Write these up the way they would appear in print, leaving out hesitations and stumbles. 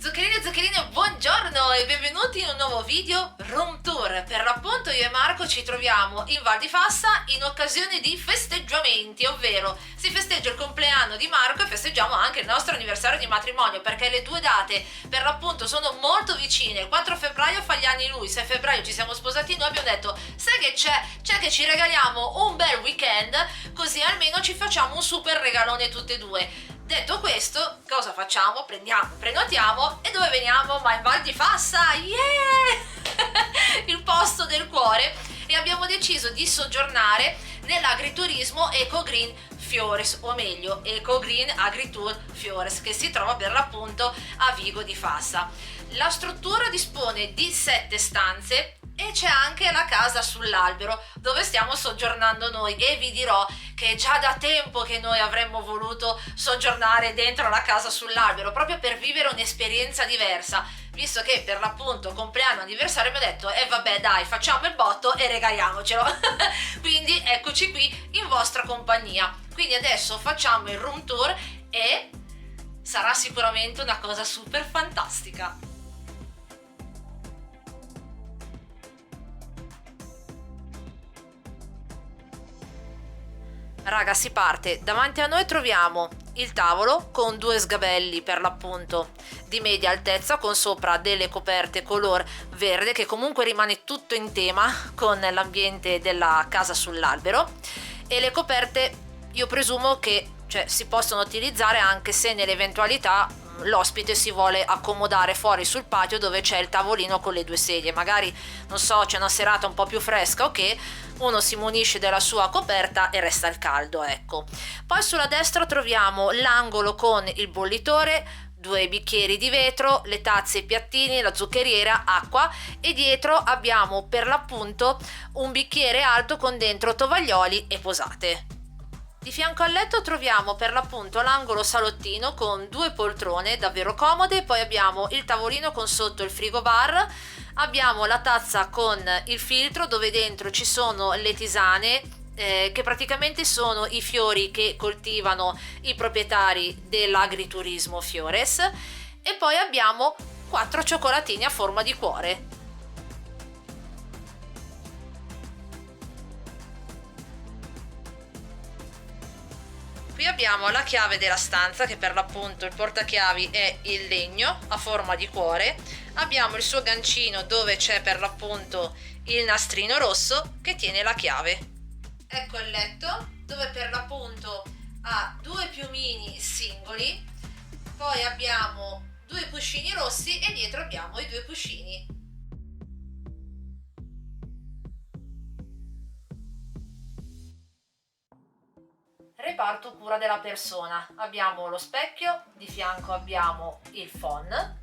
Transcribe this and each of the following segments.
Zuccherine e zuccherine, buongiorno e benvenuti in un nuovo video room tour. Per l'appunto io e Marco ci troviamo in Val di Fassa in occasione di festeggiamenti, ovvero si festeggia il compleanno di Marco e festeggiamo anche il nostro anniversario di matrimonio, perché le due date per l'appunto sono molto vicine. Il 4 febbraio fa gli anni lui, 6 febbraio ci siamo sposati noi, abbiamo detto sai che c'è che ci regaliamo un bel weekend, così almeno ci facciamo un super regalone tutte e due. Detto questo, cosa facciamo? Prenotiamo e dove veniamo? Ma in Val di Fassa, yeah! Il posto del cuore, e abbiamo deciso di soggiornare nell'agriturismo Eco Green Fiores, o meglio Eco Green Agritour Fiores, che si trova per l'appunto a Vigo di Fassa. La struttura dispone di 7 stanze e c'è anche la casa sull'albero dove stiamo soggiornando noi, e vi dirò che è già da tempo che noi avremmo voluto soggiornare dentro la casa sull'albero proprio per vivere un'esperienza diversa, visto che per l'appunto compleanno anniversario mi ha detto vabbè dai, facciamo il botto e regaliamocelo. Quindi eccoci qui in vostra compagnia. Quindi adesso facciamo il room tour e sarà sicuramente una cosa super fantastica. Raga, si parte. Davanti a noi troviamo il tavolo con 2 sgabelli per l'appunto di media altezza, con sopra delle coperte color verde, che comunque rimane tutto in tema con l'ambiente della casa sull'albero, e le coperte io presumo che si possono utilizzare anche se nell'eventualità l'ospite si vuole accomodare fuori sul patio dove c'è il tavolino con le 2 sedie, magari non so, c'è una serata un po' più fresca, ok, uno si munisce della sua coperta e resta al caldo, ecco. Poi sulla destra troviamo l'angolo con il bollitore, 2 bicchieri di vetro, le tazze e i piattini, la zuccheriera, acqua, e dietro abbiamo per l'appunto un bicchiere alto con dentro tovaglioli e posate. Di fianco al letto troviamo per l'appunto l'angolo salottino con 2 poltrone davvero comode, poi abbiamo il tavolino con sotto il frigo bar, abbiamo la tazza con il filtro dove dentro ci sono le tisane, che praticamente sono i fiori che coltivano i proprietari dell'agriturismo Fiores, e poi abbiamo 4 cioccolatini a forma di cuore. Qui abbiamo la chiave della stanza, che per l'appunto il portachiavi è in legno a forma di cuore, abbiamo il suo gancino dove c'è per l'appunto il nastrino rosso che tiene la chiave. Ecco il letto dove per l'appunto ha 2 piumini singoli, poi abbiamo 2 cuscini rossi e dietro abbiamo i 2 cuscini. Reparto cura della persona, abbiamo lo specchio, di fianco abbiamo il phon,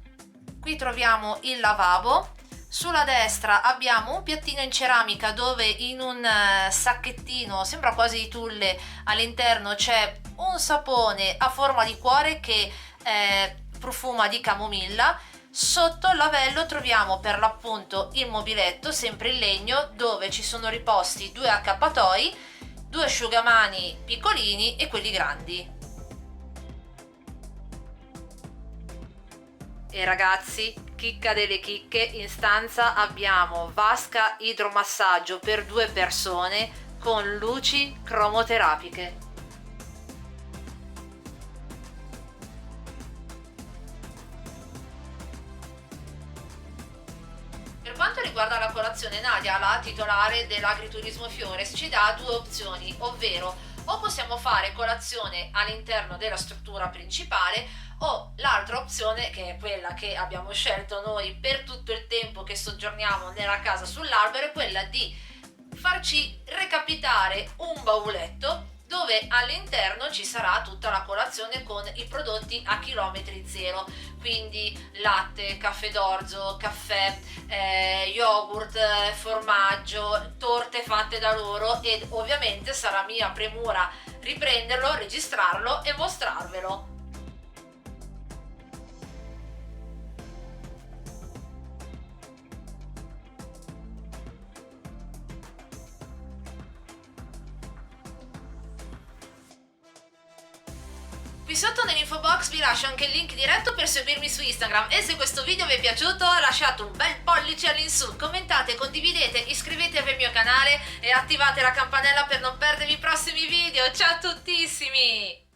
qui troviamo il lavabo, sulla destra abbiamo un piattino in ceramica dove in un sacchettino, sembra quasi di tulle, all'interno c'è un sapone a forma di cuore che profuma di camomilla. Sotto il lavello troviamo per l'appunto il mobiletto, sempre in legno, dove ci sono riposti 2 accappatoi, 2 asciugamani piccolini e quelli grandi. E ragazzi, chicca delle chicche, in stanza abbiamo vasca idromassaggio per 2 persone con luci cromoterapiche. Per quanto riguarda la colazione, Nadia, la titolare dell'agriturismo Fiores, ci dà 2 opzioni, ovvero o possiamo fare colazione all'interno della struttura principale, o l'altra opzione, che è quella che abbiamo scelto noi per tutto il tempo che soggiorniamo nella casa sull'albero, è quella di farci recapitare un bauletto dove all'interno ci sarà tutta la colazione con i prodotti a chilometri zero, quindi latte, caffè d'orzo, caffè, yogurt, formaggio, torte fatte da loro, ed ovviamente sarà mia premura riprenderlo, registrarlo e mostrarvelo. Qui sotto nell'info box vi lascio anche il link diretto per seguirmi su Instagram e se questo video vi è piaciuto lasciate un bel pollice all'insù, commentate, condividete, iscrivetevi al mio canale e attivate la campanella per non perdervi i prossimi video. Ciao a tuttissimi!